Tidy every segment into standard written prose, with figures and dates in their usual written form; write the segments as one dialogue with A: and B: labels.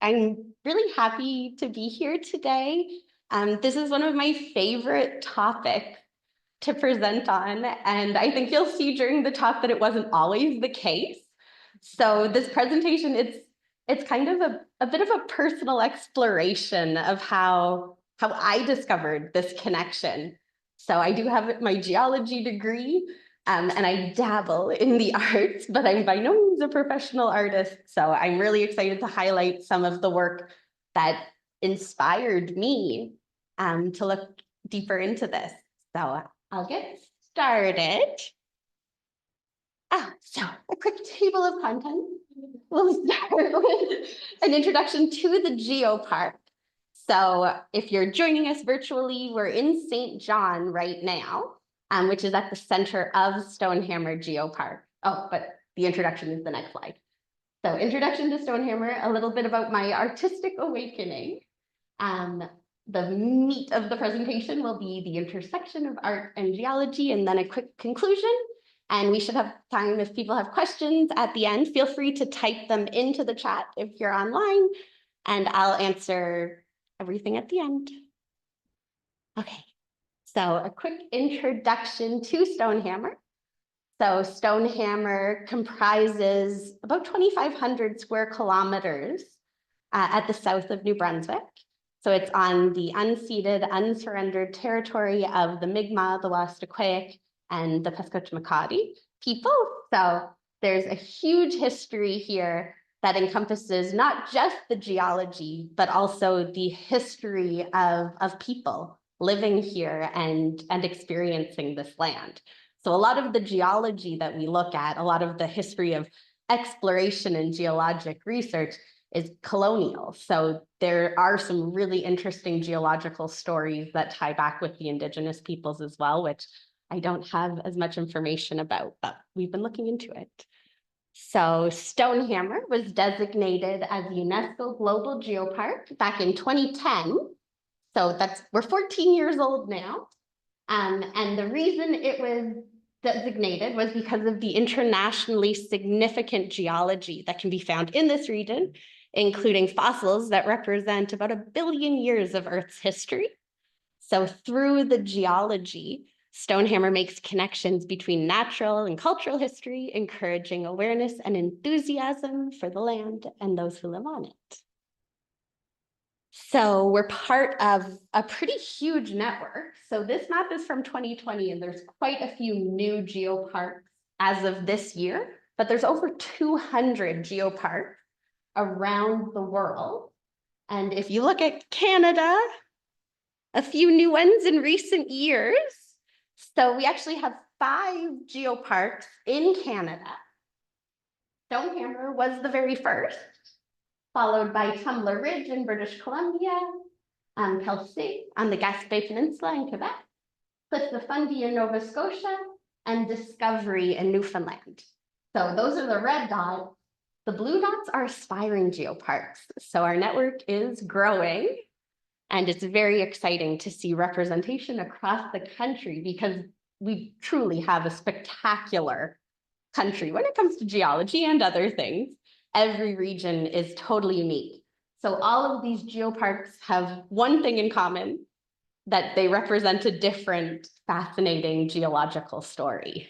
A: I'm really happy to be here today. This is one of my favorite topics to present on, and I think you'll see during the talk that it wasn't always the case. So this presentation, it's kind of a bit of a personal exploration of how I discovered this connection. So I do have my geology degree, and I dabble in the arts, but I'm by no means a professional artist. So I'm really excited to highlight some of the work that inspired me to look deeper into this. So I'll get started. So a quick table of contents. We'll start with an introduction to the Geopark. So if you're joining us virtually, we're in St. John right now, which is at the center of Stonehammer Geopark. Oh, but the introduction is the next slide. So introduction to Stonehammer, a little bit about my artistic awakening. The meat of the presentation will be the intersection of art and geology, and then a quick conclusion. And we should have time if people have questions at the end. Feel free to type them into the chat if you're online, and I'll answer everything at the end. Okay, so a quick introduction to Stonehammer. So Stonehammer comprises about 2,500 square kilometers at the south of New Brunswick. So it's on the unceded, unsurrendered territory of the Mi'kmaq, the Waskaquaik, and the Pescotchemacadie people. So there's a huge history here that encompasses not just the geology, but also the history of people living here and experiencing this land. So a lot of the geology that we look at, a lot of the history of exploration and geologic research is colonial. So there are some really interesting geological stories that tie back with the Indigenous peoples as well, which I don't have as much information about, but we've been looking into it. So Stonehammer was designated as UNESCO Global Geopark back in 2010. So we're 14 years old now. And the reason it was designated was because of the internationally significant geology that can be found in this region, including fossils that represent about 1 billion years of Earth's history. So through the geology, Stonehammer makes connections between natural and cultural history, encouraging awareness and enthusiasm for the land and those who live on it. So we're part of a pretty huge network. So this map is from 2020, and there's quite a few new geoparks as of this year, but there's over 200 geoparks around the world. And if you look at Canada, a few new ones in recent years. So we actually have 5 geoparks in Canada. Stonehammer was the very first, followed by Tumbler Ridge in British Columbia, Kelsey on the Gaspé Peninsula in Quebec, Cliff the Fundy in Nova Scotia, and Discovery in Newfoundland. So those are the red dots. The blue dots are aspiring geoparks. So our network is growing, and it's very exciting to see representation across the country because we truly have a spectacular country when it comes to geology and other things. Every region is totally unique. So all of these geoparks have one thing in common, that they represent a different, fascinating geological story.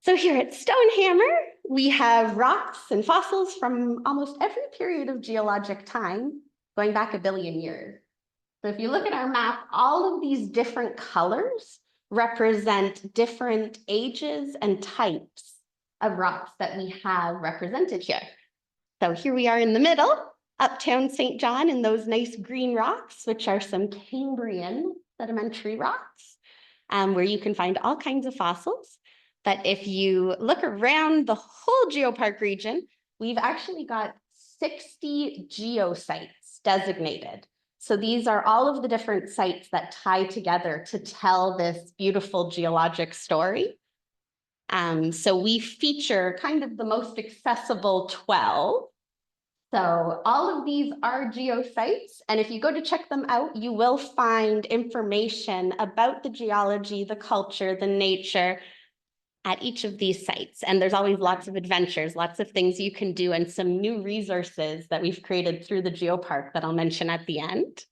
A: So here at Stonehammer, we have rocks and fossils from almost every period of geologic time, going back 1 billion years. So if you look at our map, all of these different colors represent different ages and types of rocks that we have represented here. So here we are in the middle, uptown St. John, in those nice green rocks, which are some Cambrian sedimentary rocks, where you can find all kinds of fossils. But if you look around the whole geopark region, we've actually got 60 geosites designated. So these are all of the different sites that tie together to tell this beautiful geologic story. So we feature kind of the most accessible 12. So all of these are geosites, and if you go to check them out, you will find information about the geology, the culture, the nature, at each of these sites. And there's always lots of adventures, lots of things you can do, and some new resources that we've created through the Geopark that I'll mention at the end.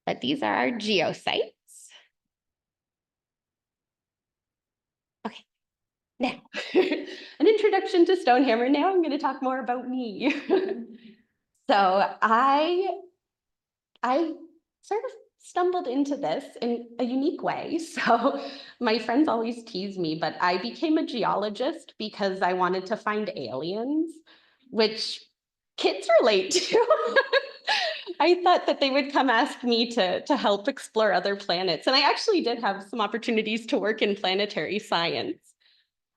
A: But these are our geo sites. Okay, now, an introduction to Stonehammer. Now I'm going to talk more about me. So I sort of stumbled into this in a unique way. So my friends always tease me, but I became a geologist because I wanted to find aliens, which kids relate to. I thought that they would come ask me to help explore other planets. And I actually did have some opportunities to work in planetary science.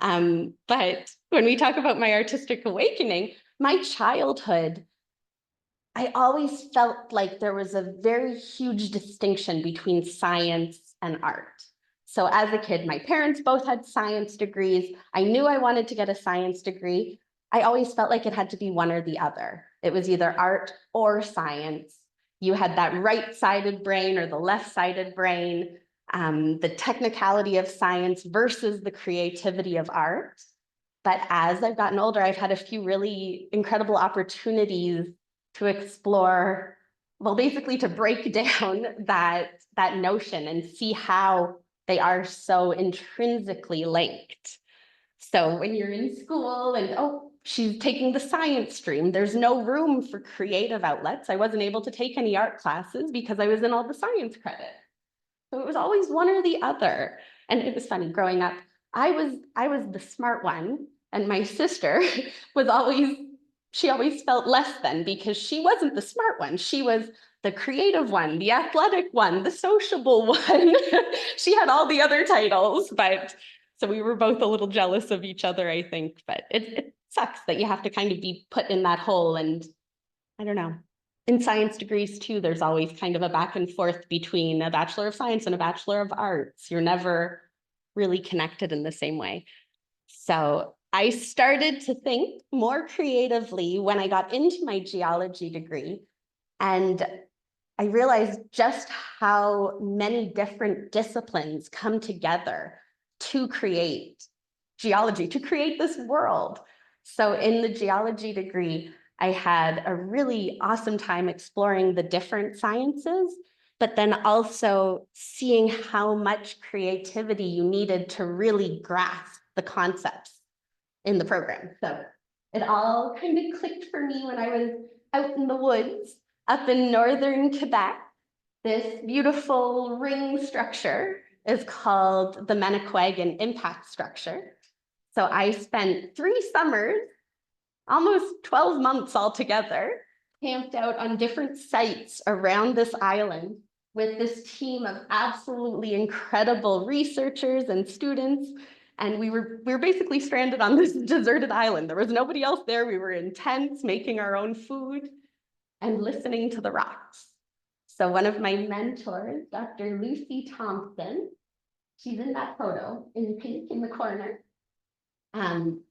A: But when we talk about my artistic awakening, my childhood, I always felt like there was a very huge distinction between science and art. So as a kid, my parents both had science degrees. I knew I wanted to get a science degree. I always felt like it had to be one or the other. It was either art or science. You had that right-sided brain or the left-sided brain, the technicality of science versus the creativity of art. But as I've gotten older, I've had a few really incredible opportunities to explore, well, basically to break down that notion and see how they are so intrinsically linked. So when you're in school and, oh, she's taking the science stream, there's no room for creative outlets. I wasn't able to take any art classes because I was in all the science credit. So it was always one or the other. And it was funny, growing up, I was the smart one, and my sister she always felt less than because she wasn't the smart one. She was the creative one, the athletic one, the sociable one. She had all the other titles, but so we were both a little jealous of each other, I think. But it sucks that you have to kind of be put in that hole. And I don't know. In science degrees too, there's always kind of a back and forth between a Bachelor of Science and a Bachelor of Arts. You're never really connected in the same way. So I started to think more creatively when I got into my geology degree, and I realized just how many different disciplines come together to create geology, to create this world. So in the geology degree, I had a really awesome time exploring the different sciences, but then also seeing how much creativity you needed to really grasp the concepts in the program. So it all kind of clicked for me when I was out in the woods up in northern Quebec. This beautiful ring structure is called the Manicouagan Impact Structure. So I spent 3 summers, almost 12 months altogether, camped out on different sites around this island with this team of absolutely incredible researchers and students. And we were basically stranded on this deserted island. There was nobody else there. We were in tents, making our own food and listening to the rocks. So one of my mentors, Dr. Lucy Thompson, she's in that photo in pink in the corner.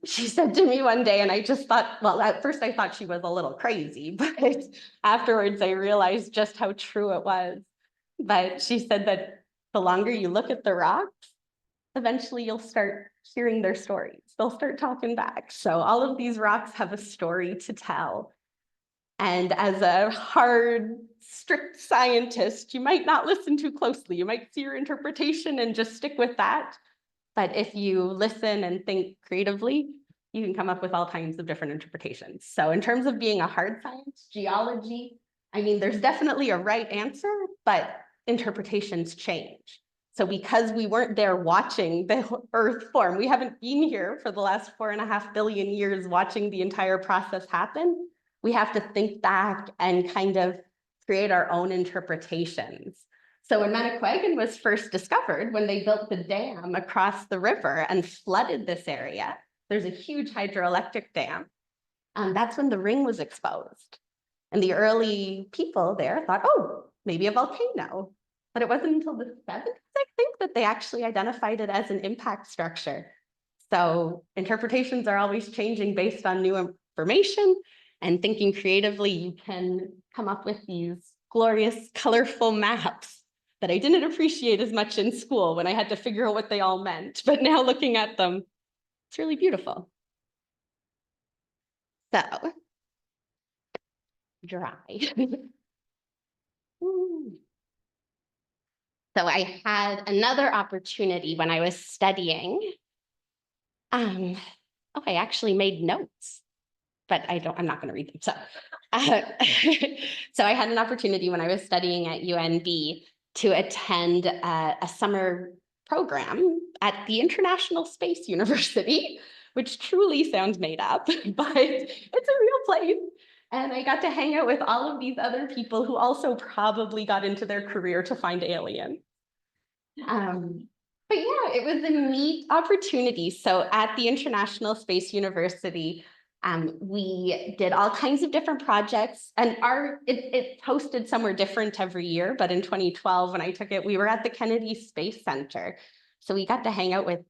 A: She said to me one day, and I just thought, well, at first I thought she was a little crazy, but afterwards I realized just how true it was. But she said that the longer you look at the rocks, eventually you'll start hearing their stories. They'll start talking back. So all of these rocks have a story to tell. And as a hard, strict scientist, you might not listen too closely. You might see your interpretation and just stick with that. But if you listen and think creatively, you can come up with all kinds of different interpretations. So in terms of being a hard science, geology, I mean, there's definitely a right answer, but interpretations change. So because we weren't there watching the Earth form, we haven't been here for the last 4.5 billion years watching the entire process happen. We have to think back and kind of create our own interpretations. So when Manicouagan was first discovered, when they built the dam across the river and flooded this area, there's a huge hydroelectric dam. That's when the ring was exposed. And the early people there thought, oh, maybe a volcano. But it wasn't until the 70s, I think, that they actually identified it as an impact structure. So interpretations are always changing based on new information, and thinking creatively, you can come up with these glorious, colorful maps that I didn't appreciate as much in school when I had to figure out what they all meant. But now looking at them, It's really beautiful. So, dry. So I had another opportunity when I was studying. I actually made notes, but I'm not gonna read them. So, so I had an opportunity when I was studying at UNB to attend a summer program at the International Space University, which truly sounds made up, but it's a real place. And I got to hang out with all of these other people who also probably got into their career to find aliens. But yeah, it was a neat opportunity. So at the International Space University, we did all kinds of different projects, and it hosted somewhere different every year. But in 2012, when I took it, we were at the Kennedy Space Center. So we got to hang out with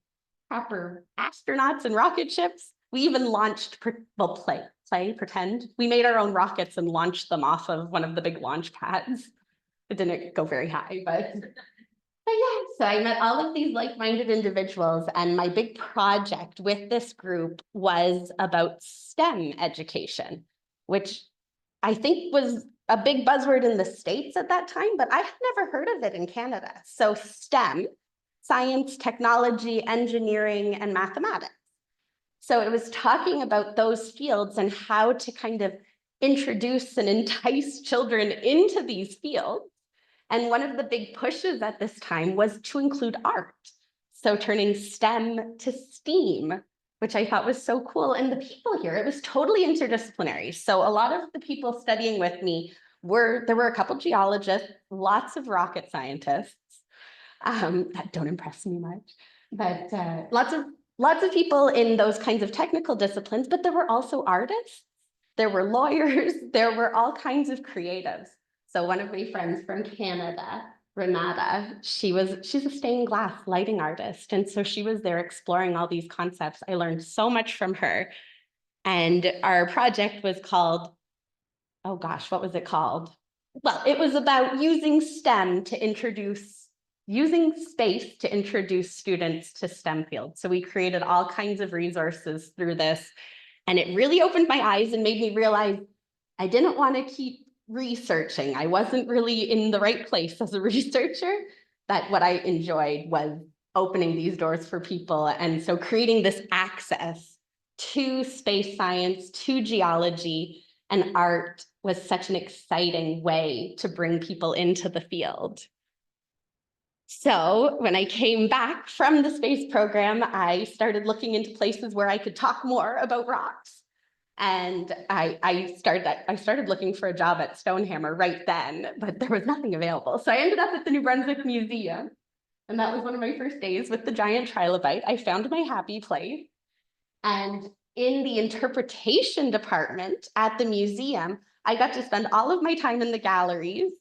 A: proper astronauts and rocket ships. We even launched, pretend. We made our own rockets and launched them off of one of the big launch pads. It didn't go very high, but yeah, so I met all of these like-minded individuals, and my big project with this group was about STEM education, which I think was a big buzzword in the States at that time, but I had never heard of it in Canada. So STEM, science, technology, engineering, and mathematics. So it was talking about those fields and how to kind of introduce and entice children into these fields. And one of the big pushes at this time was to include art. So turning STEM to STEAM, which I thought was so cool. And the people here, it was totally interdisciplinary. So a lot of the people studying with me there were a couple geologists, lots of rocket scientists. That don't impress me much, but lots of people in those kinds of technical disciplines, but there were also artists, there were lawyers, there were all kinds of creatives. So one of my friends from Canada, Renata, she's a stained glass lighting artist. And so she was there exploring all these concepts. I learned so much from her. And our project was called, oh gosh, what was it called? Well, it was about using STEM to using space to introduce students to STEM fields. So we created all kinds of resources through this. And it really opened my eyes and made me realize I didn't want to keep researching. I wasn't really in the right place as a researcher. That what I enjoyed was opening these doors for people. And so creating this access to space science, to geology, and art was such an exciting way to bring people into the field. So when I came back from the space program, I started looking into places where I could talk more about rocks. And I started looking for a job at Stonehammer right then, but there was nothing available. So I ended up at the New Brunswick Museum. And that was one of my first days with the giant trilobite. I found my happy place. And in the interpretation department at the museum, I got to spend all of my time in the galleries,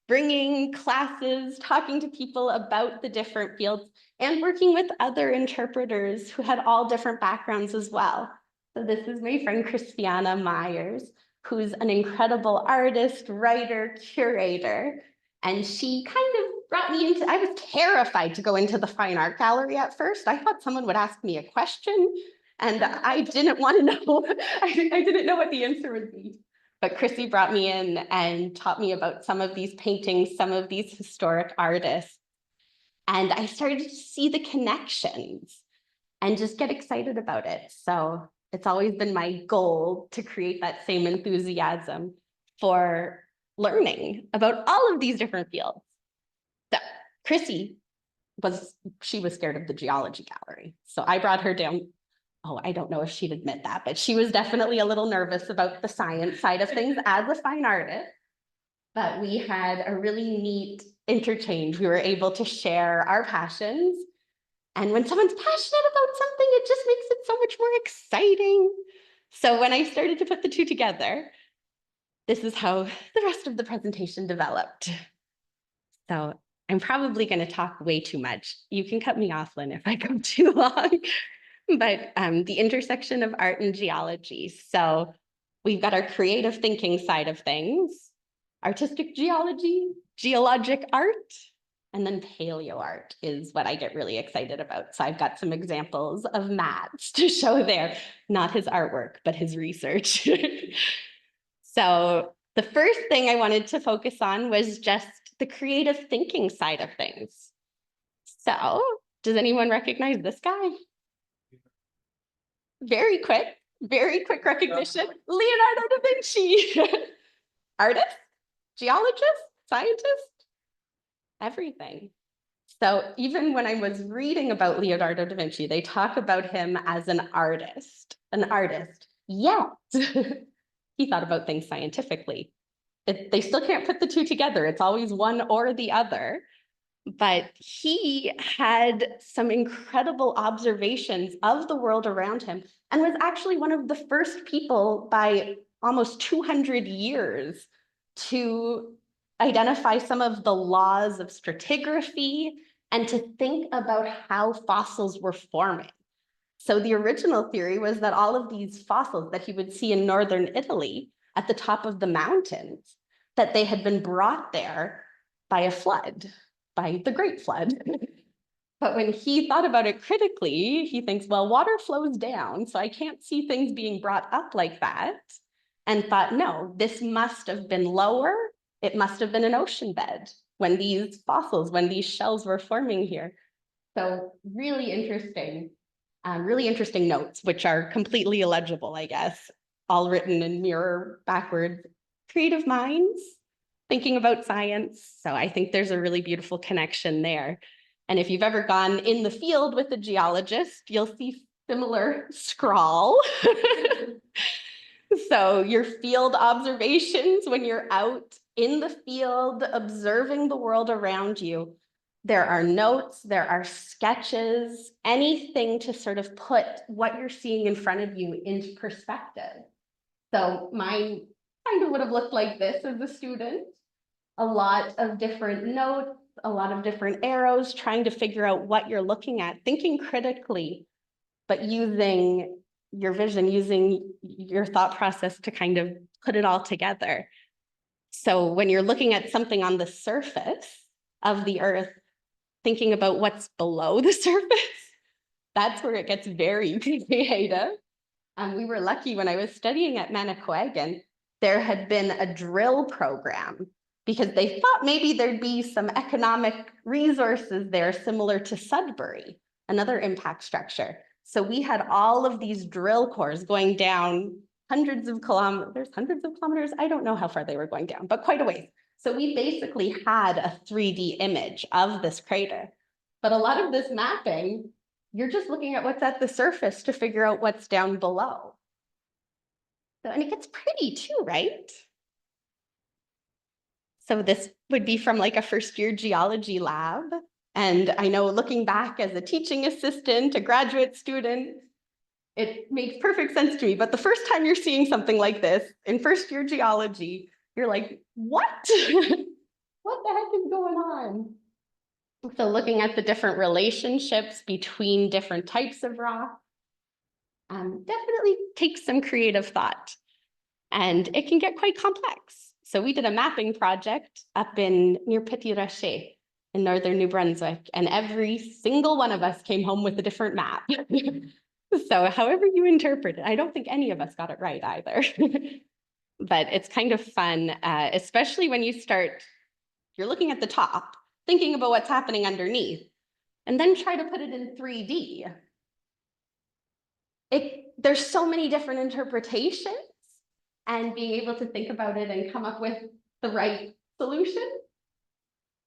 A: bringing classes, talking to people about the different fields, and working with other interpreters who had all different backgrounds as well. So this is my friend Christiana Myers, who's an incredible artist, writer, curator. And she kind of brought me into, I was terrified to go into the fine art gallery at first. I thought someone would ask me a question and I didn't want to know, I didn't know what the answer would be. But Chrissy brought me in and taught me about some of these paintings, some of these historic artists. And I started to see the connections and just get excited about it. So it's always been my goal to create that same enthusiasm for learning about all of these different fields. So Chrissy was scared of the geology gallery. So I brought her down. Oh, I don't know if she'd admit that, but she was definitely a little nervous about the science side of things as a fine artist. But we had a really neat interchange. We were able to share our passions. And when someone's passionate about something, it just makes it so much more exciting. So when I started to put the two together, this is how the rest of the presentation developed. So I'm probably going to talk way too much. You can cut me off, Lynn, if I go too long. But the intersection of art and geology. So we've got our creative thinking side of things, artistic geology, geologic art, And then paleo art is what I get really excited about. So I've got some examples of Matt's to show there, not his artwork, but his research. So the first thing I wanted to focus on was just the creative thinking side of things. So does anyone recognize this guy? Very quick recognition. Leonardo da Vinci. Artist, geologist, scientist, everything. So even when I was reading about Leonardo da Vinci, they talk about him as an artist, yet he thought about things scientifically. They still can't put the two together. It's always one or the other. But he had some incredible observations of the world around him and was actually one of the first people by almost 200 years to identify some of the laws of stratigraphy and to think about how fossils were forming. So the original theory was that all of these fossils that he would see in northern Italy at the top of the mountains, that they had been brought there by a flood, by the Great Flood. But when he thought about it critically, he thinks, well, water flows down, so I can't see things being brought up like that. And thought, no, this must have been lower. It must have been an ocean bed when these fossils, when these shells were forming here. So really interesting notes, which are completely illegible, I guess, all written in mirror backwards. Creative minds, thinking about science. So I think there's a really beautiful connection there. And if you've ever gone in the field with a geologist, you'll see similar scrawl. So your field observations, when you're out in the field, observing the world around you, there are notes, there are sketches, anything to sort of put what you're seeing in front of you into perspective. So mine kind of would have looked like this as a student. A lot of different notes, a lot of different arrows, trying to figure out what you're looking at, thinking critically, but using your vision, using your thought process to kind of put it all together. So when you're looking at something on the surface of the earth, thinking about what's below the surface, that's where it gets very creative. We were lucky when I was studying at Manicouagan, there had been a drill program because they thought maybe there'd be some economic resources there similar to Sudbury, another impact structure. So we had all of these drill cores going down hundreds of kilometers, I don't know how far they were going down, but quite a ways. So we basically had a 3D image of this crater. But a lot of this mapping, you're just looking at what's at the surface to figure out what's down below. So, and it gets pretty too, right? So this would be from like a first year geology lab. And I know looking back as a teaching assistant, a graduate student, it makes perfect sense to me. But the first time you're seeing something like this in first year geology, you're like, what? What the heck is going on? So looking at the different relationships between different types of rock, definitely takes some creative thought. And it can get quite complex. So we did a mapping project up near Petit Rocher in Northern New Brunswick, and every single one of us came home with a different map. So however you interpret it, I don't think any of us got it right either. But it's kind of fun, especially when you're looking at the top, thinking about what's happening underneath, and then try to put it in 3D. There's so many different interpretations, and being able to think about it and come up with the right solution.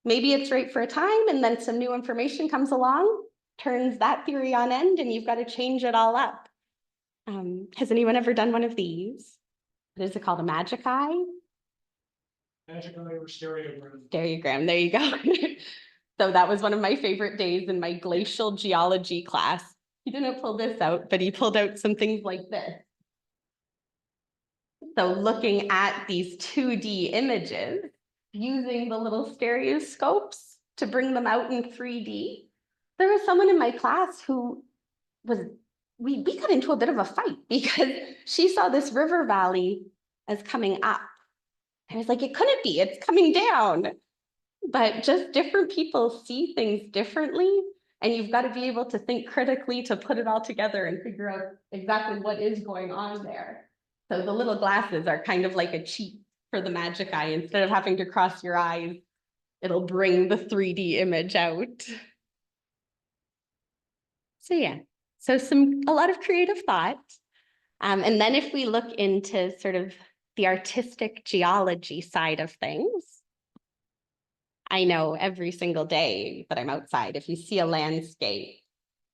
A: Maybe it's right for a time, and then some new information comes along, turns that theory on end, and you've got to change it all up. Has anyone ever done one of these? What is it called, a magic eye?
B: Magic eye or stereogram.
A: Stereogram, there you go. So that was one of my favorite days in my glacial geology class. He didn't pull this out, but he pulled out some things like this. So looking at these 2D images, using the little stereoscopes to bring them out in 3D. There was someone in my class who we got into a bit of a fight because she saw this river valley as coming up. I was like, it couldn't be, it's coming down. but just different people see things differently. And you've got to be able to think critically to put it all together and figure out exactly what is going on there. So the little glasses are kind of like a cheat for the magic eye. Instead of having to cross your eyes, it'll bring the 3D image out. So yeah, so a lot of creative thought. And then if we look into sort of the artistic geology side of things, I know every single day that I'm outside, if you see a landscape,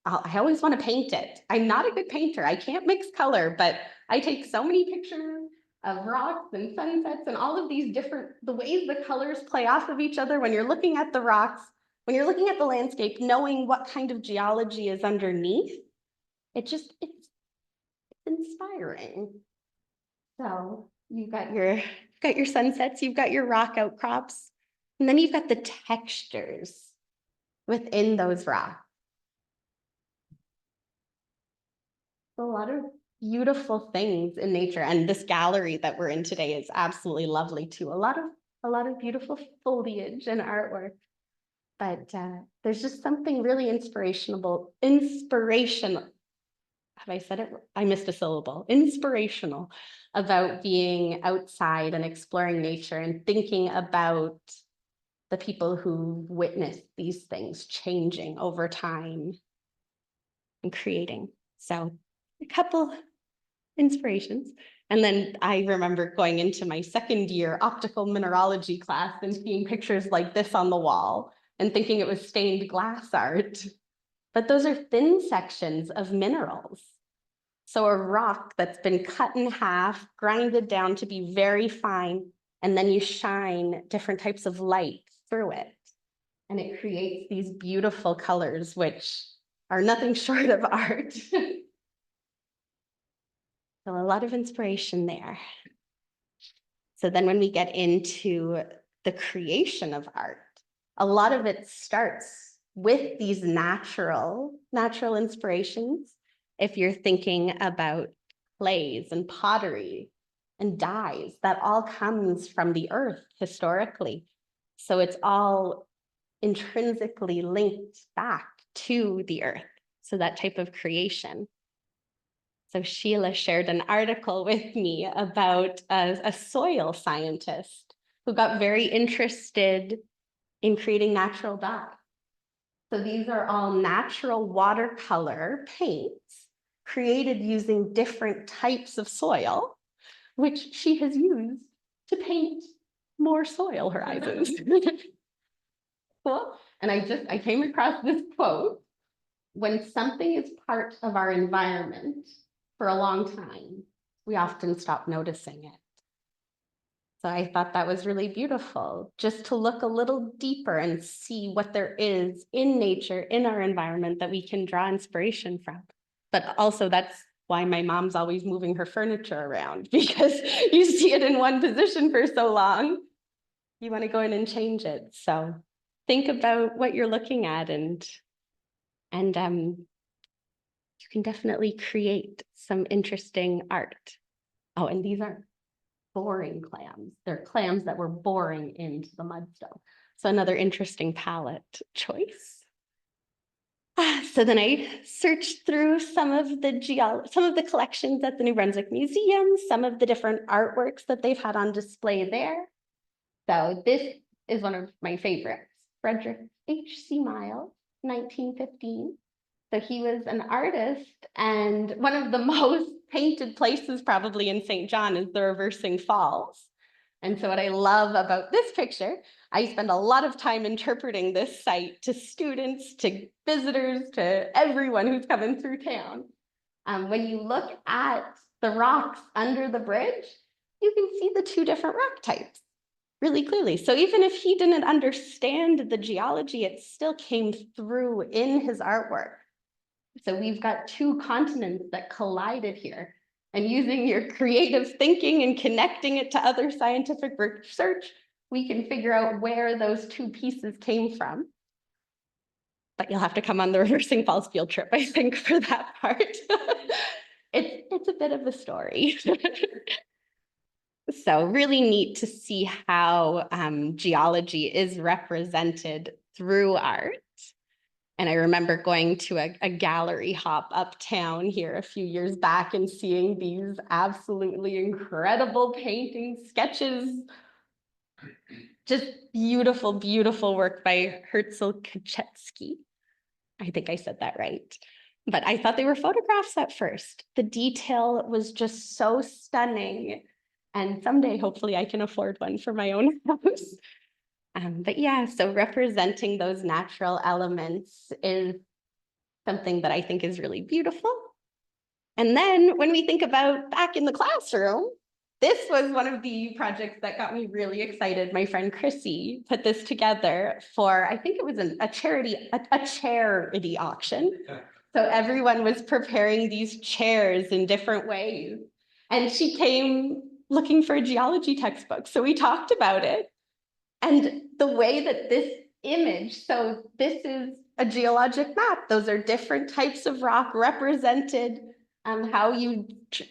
A: I always want to paint it. I'm not a good painter. I can't mix color, but I take so many pictures of rocks and sunsets and all of these the ways the colors play off of each other when you're looking at the rocks, when you're looking at the landscape, knowing what kind of geology is underneath, it's inspiring. So you've got your sunsets, you've got your rock outcrops, and then you've got the textures within those rocks. A lot of beautiful things in nature, and this gallery that we're in today is absolutely lovely too. A lot of beautiful foliage and artwork, but there's just something really inspirational. Have I said it? I missed a syllable. Inspirational about being outside and exploring nature and thinking about the people who witnessed these things changing over time and creating. So a couple inspirations. And then I remember going into my second year optical mineralogy class and seeing pictures like this on the wall and thinking it was stained glass art. But those are thin sections of minerals. So a rock that's been cut in half, grinded down to be very fine, and then you shine different types of light through it. And it creates these beautiful colors, which are nothing short of art. So a lot of inspiration there. So then when we get into the creation of art, a lot of it starts with these natural inspirations. If you're thinking about clays and pottery and dyes, that all comes from the earth historically. So it's all intrinsically linked back to the earth. So that type of creation. So Sheila shared an article with me about a soil scientist who got very interested in creating natural dye. So these are all natural watercolor paints created using different types of soil, which she has used to paint more soil horizons. Cool. And I came across this quote: when something is part of our environment for a long time, we often stop noticing it. So I thought that was really beautiful, just to look a little deeper and see what there is in nature, in our environment, that we can draw inspiration from. But also that's why my mom's always moving her furniture around, because you see it in one position for so long, you want to go in and change it. So think about what you're looking at, and you can definitely create some interesting art. Oh, and these aren't boring clams. They're clams that were boring into the mudstone. So another interesting palette choice. So then I searched through some of the collections at the New Brunswick Museum, some of the different artworks that they've had on display there. So this is one of my favorites, Frederick H.C. Miles, 1915. So he was an artist, and one of the most painted places probably in St. John is the Reversing Falls. And so what I love about this picture, I spend a lot of time interpreting this site to students, to visitors, to everyone who's coming through town. When you look at the rocks under the bridge, you can see the two different rock types really clearly. So even if he didn't understand the geology, it still came through in his artwork. So we've got two continents that collided here, and using your creative thinking and connecting it to other scientific research, we can figure out where those two pieces came from. But you'll have to come on the Reversing Falls field trip, I think, for that part. It's a bit of a story. So really neat to see how geology is represented through art. And I remember going to a gallery hop uptown here a few years back and seeing these absolutely incredible paintings, sketches, just beautiful, beautiful work by Herzl Kaczewski. I think I said that right. But I thought they were photographs at first. The detail was just so stunning. And someday, hopefully, I can afford one for my own house. But yeah, so representing those natural elements is something that I think is really beautiful. And then when we think about back in the classroom, this was one of the projects that got me really excited. My friend Chrissy put this together for, I think it was a charity auction. So everyone was preparing these chairs in different ways. And she came looking for a geology textbook. So we talked about it. And the way that this image, so this is a geologic map. Those are different types of rock represented how you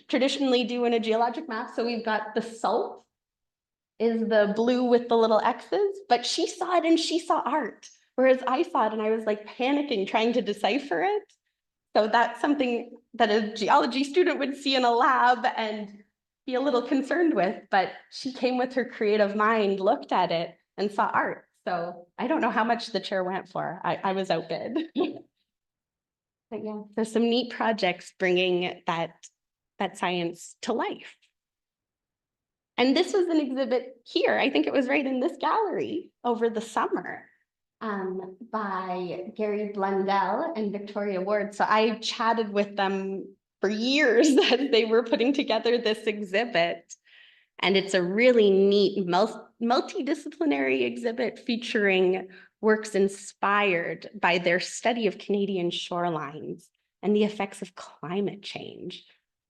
A: traditionally do in a geologic map. So we've got the salt is the blue with the little X's, but she saw it and she saw art. Whereas I saw it and I was like panicking, trying to decipher it. So that's something that a geology student would see in a lab and be a little concerned with, but she came with her creative mind, looked at it and saw art. So I don't know how much the chair went for. I was outbid. But yeah, there's some neat projects bringing that science to life. And this was an exhibit here. I think it was right in this gallery over the summer by Gary Blundell and Victoria Ward. So I chatted with them for years as they were putting together this exhibit. And it's a really neat multidisciplinary exhibit featuring works inspired by their study of Canadian shorelines and the effects of climate change.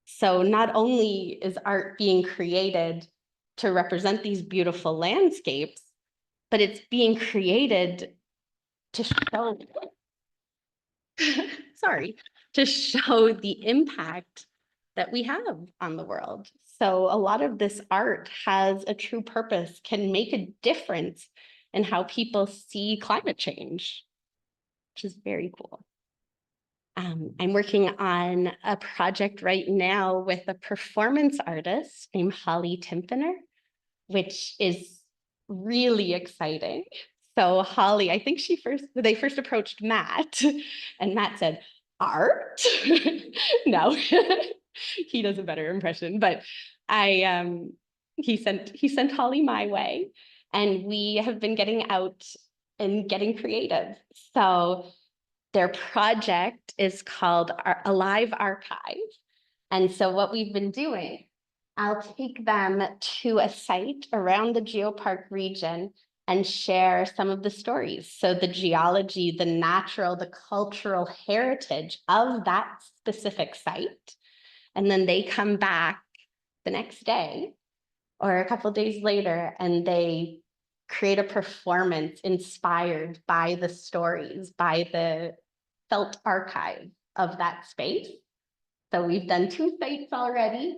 A: So not only is art being created to represent these beautiful landscapes, but it's being created to show, to show the impact that we have on the world. So a lot of this art has a true purpose, can make a difference in how people see climate change, which is very cool. I'm working on a project right now with a performance artist named Holly Timpiner, which is really exciting. So Holly, I think they first approached Matt and Matt said, art? No, he does a better impression, but he sent Holly my way and we have been getting out and getting creative. So their project is called Alive Archive. And so what we've been doing, I'll take them to a site around the Geopark region and share some of the stories. So the geology, the natural, the cultural heritage of that specific site. And then they come back the next day or a couple of days later and they create a performance inspired by the stories, by the felt archive of that space. So we've done 2 sites already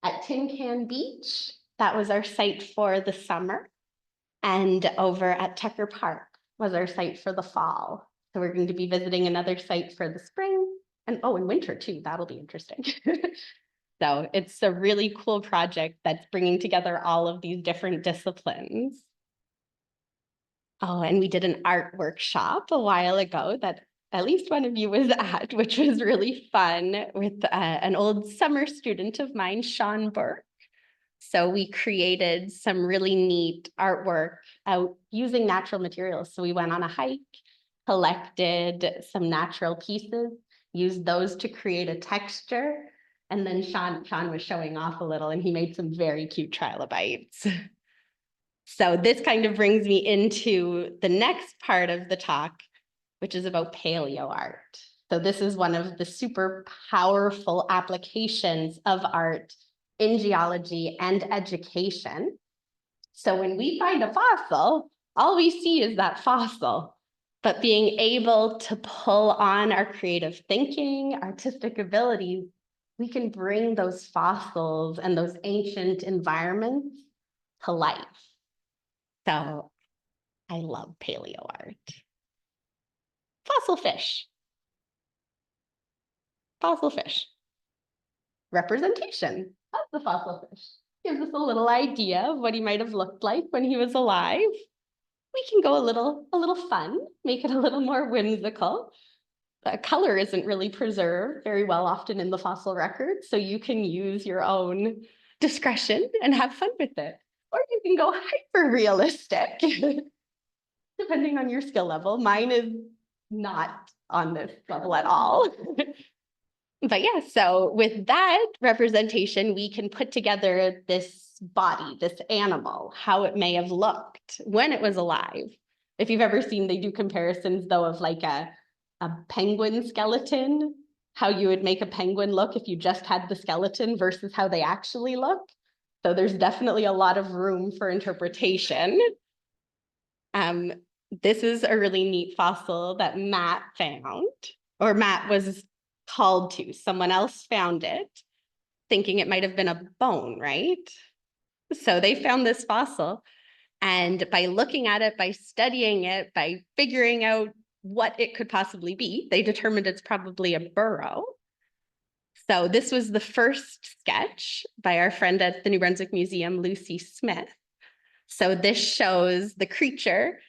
A: at Tin Can Beach. That was our site for the summer. And over at Tucker Park was our site for the fall. So we're going to be visiting another site for the spring and in winter too. That'll be interesting. So it's a really cool project that's bringing together all of these different disciplines. Oh, and we did an art workshop a while ago that at least one of you was at, which was really fun with an old summer student of mine, Sean Burke. So we created some really neat artwork out using natural materials. So we went on a hike, collected some natural pieces, used those to create a texture. And then Sean was showing off a little and he made some very cute trilobites. So this kind of brings me into the next part of the talk, which is about paleo art. So this is one of the super powerful applications of art in geology and education. So when we find a fossil, all we see is that fossil, but being able to pull on our creative thinking, artistic abilities, we can bring those fossils and those ancient environments to life. So I love paleo art. Fossil fish. Fossil fish. Representation of the fossil fish. Gives us a little idea of what he might have looked like when he was alive. We can go a little fun, make it a little more whimsical. Color isn't really preserved very well often in the fossil record, so you can use your own discretion and have fun with it. Or you can go hyper realistic, depending on your skill level. Mine is not on this level at all. But yeah, so with that representation, we can put together this body, this animal, how it may have looked when it was alive. If you've ever seen, they do comparisons though of like a penguin skeleton, how you would make a penguin look if you just had the skeleton versus how they actually look. So there's definitely a lot of room for interpretation. This is a really neat fossil that Matt found, or Matt was called to. Someone else found it, thinking it might have been a bone, right? So they found this fossil, and by looking at it, by studying it, by figuring out what it could possibly be, they determined it's probably a burrow. So this was the first sketch by our friend at the New Brunswick Museum, Lucy Smith. So this shows the creature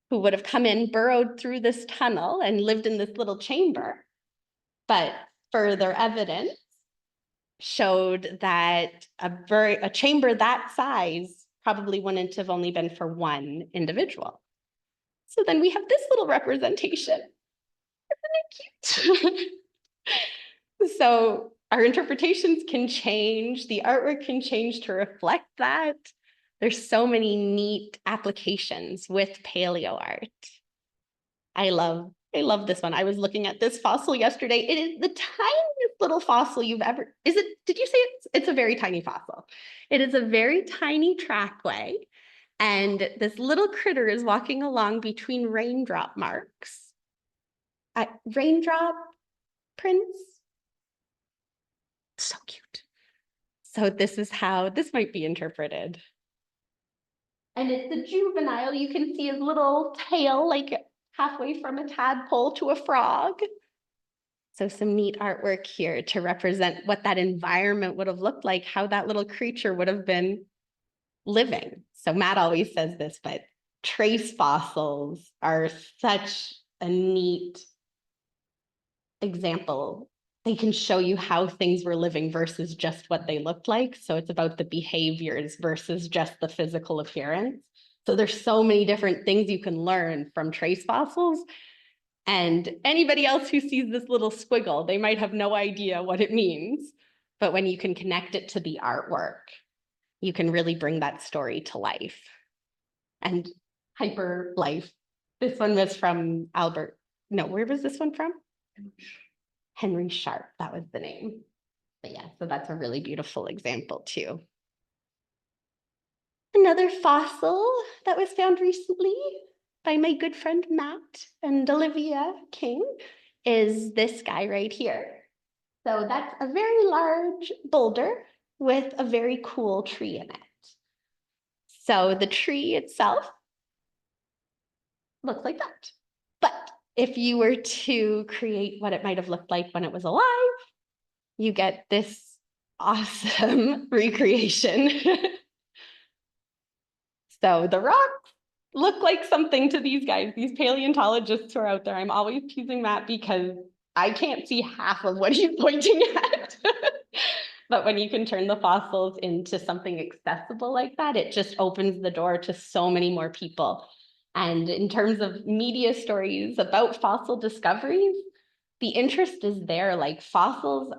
A: who would have come in, burrowed through this tunnel and lived in this little chamber. But further evidence showed that a chamber that size probably wouldn't have only been for one individual. So then we have this little representation. Isn't it cute? So our interpretations can change, the artwork can change to reflect that. There's so many neat applications with paleo art. I love this one. I was looking at this fossil yesterday. It is the tiniest little fossil you've ever, did you say it's a very tiny fossil? It is a very tiny trackway. And this little critter is walking along between raindrop marks. Raindrop prints. So cute. So this is how this might be interpreted. And it's the juvenile. You can see his little tail, like halfway from a tadpole to a frog. So some neat artwork here to represent what that environment would have looked like, how that little creature would have been living. So Matt always says this, but trace fossils are such a neat example. They can show you how things were living versus just what they looked like. So it's about the behaviors versus just the physical appearance. So there's so many different things you can learn from trace fossils. And anybody else who sees this little squiggle, they might have no idea what it means. But when you can connect it to the artwork, you can really bring that story to life. And hyper life. This one was from where was this one from? Henry Sharp, that was the name. But yeah, so that's a really beautiful example too. Another fossil that was found recently by my good friend Matt and Olivia King is this guy right here. So that's a very large boulder with a very cool tree in it. So the tree itself looks like that. But if you were to create what it might have looked like when it was alive, you get this awesome recreation. So the rocks look like something to these guys, these paleontologists who are out there. I'm always teasing Matt because I can't see half of what he's pointing at. But when you can turn the fossils into something accessible like that, it just opens the door to so many more people. And in terms of media stories about fossil discoveries, the interest is there. Like fossils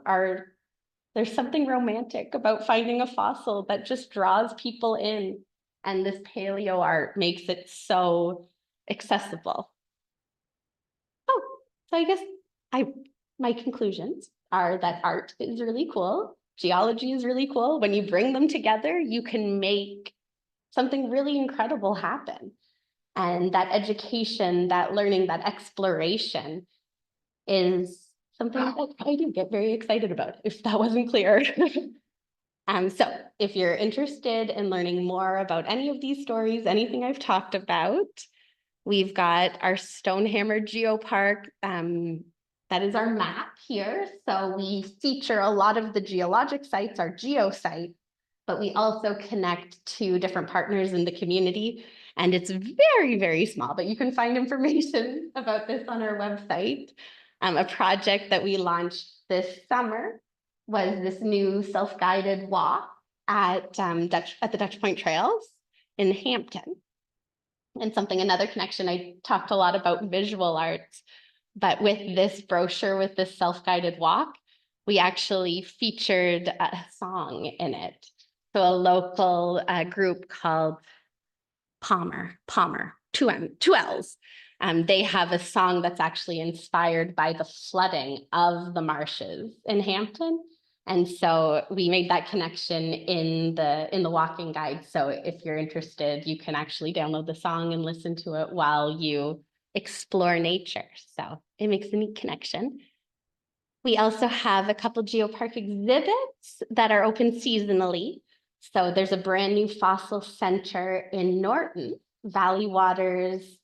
A: there's something romantic about finding a fossil that just draws people in. And this paleo art makes it so accessible. Oh, so I guess my conclusions are that art is really cool. Geology is really cool. When you bring them together, you can make something really incredible happen. And that education, that learning, that exploration is something that I do get very excited about, if that wasn't clear. So if you're interested in learning more about any of these stories, anything I've talked about, we've got our Stonehammer Geopark. That is our map here. So we feature a lot of the geologic sites, our geo sites, but we also connect to different partners in the community. And it's very, very small, but you can find information about this on our website. A project that we launched this summer was this new self-guided walk at the Dutch Point Trails in Hampton. And another connection, I talked a lot about visual arts, but with this brochure, with this self-guided walk, we actually featured a song in it. So a local group called Palmer, two L's. They have a song that's actually inspired by the flooding of the marshes in Hampton. And so we made that connection in the walking guide. So if you're interested, you can actually download the song and listen to it while you explore nature. So it makes a neat connection. We also have a couple geopark exhibits that are open seasonally. So there's a brand new fossil center in Norton, Valley Waters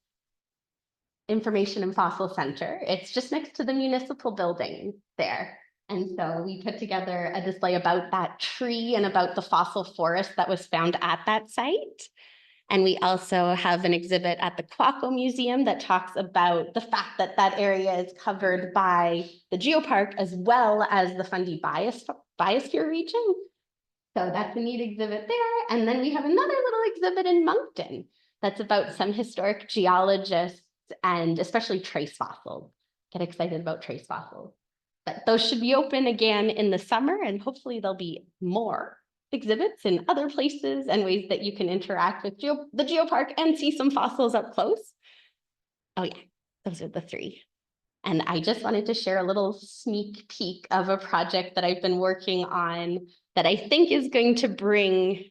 A: Information and Fossil Center. It's just next to the municipal building there. And so we put together a display about that tree and about the fossil forest that was found at that site. And we also have an exhibit at the Quaco Museum that talks about the fact that that area is covered by the geopark as well as the Fundy Biosphere region. So that's a neat exhibit there. And then we have another little exhibit in Moncton that's about some historic geologists and especially trace fossils. Get excited about trace fossils. But those should be open again in the summer, and hopefully there'll be more exhibits in other places and ways that you can interact with the geopark and see some fossils up close. Oh yeah, those are the three. And I just wanted to share a little sneak peek of a project that I've been working on that I think is going to bring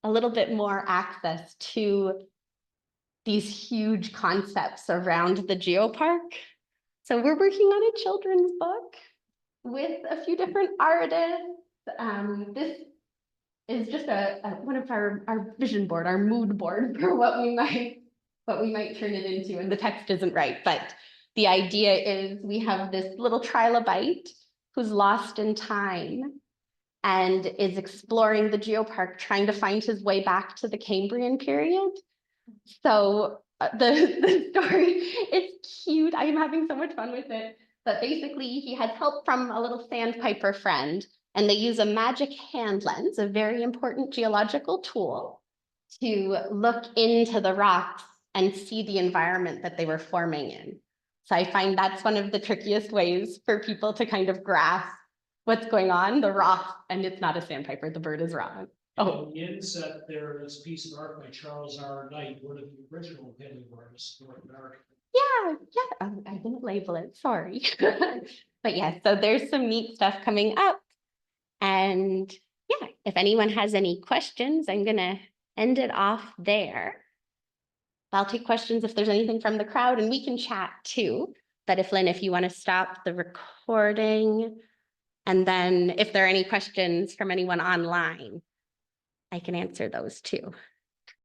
A: a little bit more access to these huge concepts around the geopark. So we're working on a children's book with a few different artists. This is just one of our vision board, our mood board for what we might turn it into, and the text isn't right, but the idea is we have this little trilobite who's lost in time and is exploring the geopark, trying to find his way back to the Cambrian period. So the story is cute. I am having so much fun with it. But basically, he has help from a little sandpiper friend, and they use a magic hand lens, a very important geological tool, to look into the rocks and see the environment that they were forming in. So I find that's one of the trickiest ways for people to kind of grasp what's going on, the rock, and it's not a sandpiper, the bird is wrong.
B: Oh, in the inset, there is a piece of art by Charles R. Knight, one of the original painting artists in North America.
A: Yeah, I didn't label it, sorry. But yeah, so there's some neat stuff coming up. And yeah, if anyone has any questions, I'm gonna end it off there. I'll take questions if there's anything from the crowd, and we can chat too. But if you want to stop the recording, and then if there are any questions from anyone online, I can answer those too.